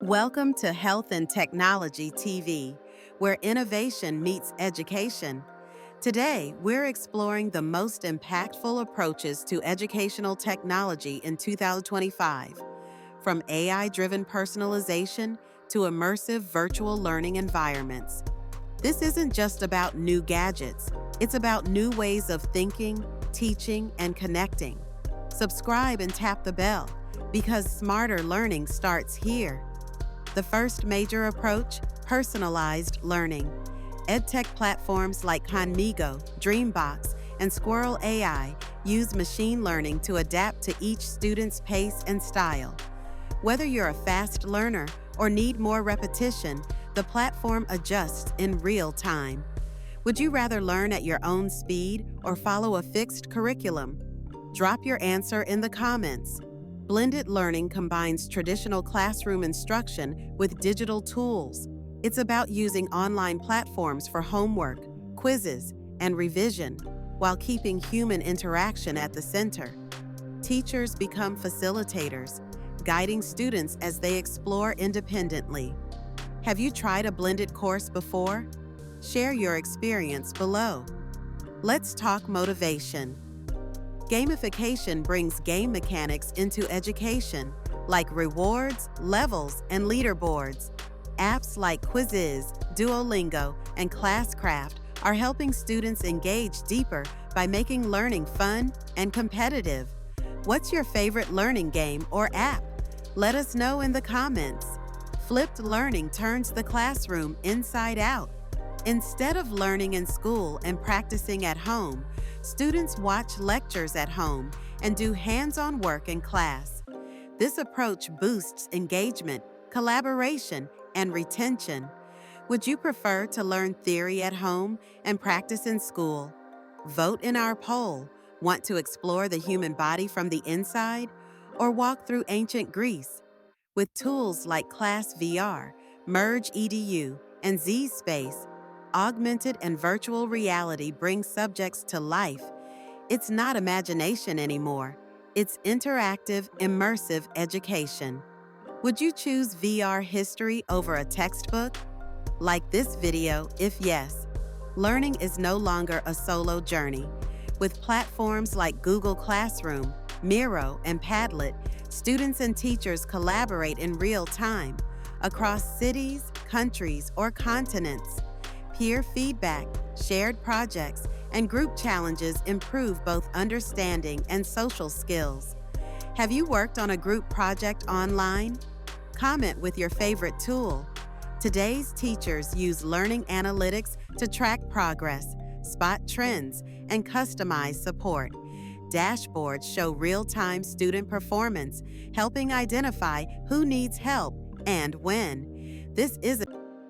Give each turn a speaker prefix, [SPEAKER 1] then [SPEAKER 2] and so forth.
[SPEAKER 1] Welcome to Health and Technology TV, where innovation meets education. Today, we're exploring the most impactful approaches to educational technology in 2025, from AI-driven personalization to immersive virtual learning environments. This isn't just about new gadgets, it's about new ways of thinking, teaching, and connecting. Subscribe and tap the bell, because smarter learning starts here. The first major approach, personalized learning. EdTech platforms like Conmigo, Dreambox, and Squirrel AI use machine learning to adapt to each student's pace and style. Whether you're a fast learner or need more repetition, the platform adjusts in real time. Would you rather learn at your own speed or follow a fixed curriculum? Drop your answer in the comments. Blended learning combines traditional classroom instruction with digital tools. It's about using online platforms for homework, quizzes, and revision, while keeping human interaction at the center. Teachers become facilitators, guiding students as they explore independently. Have you tried a blended course before? Share your experience below. Let's talk motivation. Gamification brings game mechanics into education, like rewards, levels, and leaderboards. Apps like Quizzes, Duolingo, and Classcraft are helping students engage deeper by making learning fun and competitive. What's your favorite learning game or app? Let us know in the comments. Flipped learning turns the classroom inside out. Instead of learning in school and practicing at home, students watch lectures at home and do hands-on work in class. This approach boosts engagement, collaboration, and retention. Would you prefer to learn theory at home and practice in school? Vote in our poll. Want to explore the human body from the inside or walk through ancient Greece? With tools like Class VR, Merge EDU, and Z-Space, augmented and virtual reality bring subjects to life. It's not imagination anymore. It's interactive, immersive education. Would you choose VR history over a textbook? Like this video if yes. Learning is no longer a solo journey. With platforms like Google Classroom, Miro, and Padlet, students and teachers collaborate in real time across cities, countries, or continents. Peer feedback, shared projects, and group challenges improve both understanding and social skills. Have you worked on a group project online? Comment with your favorite tool. Today's teachers use learning analytics to track progress, spot trends, and customize support. Dashboards show real-time student performance, helping identify who needs help and when. This isn't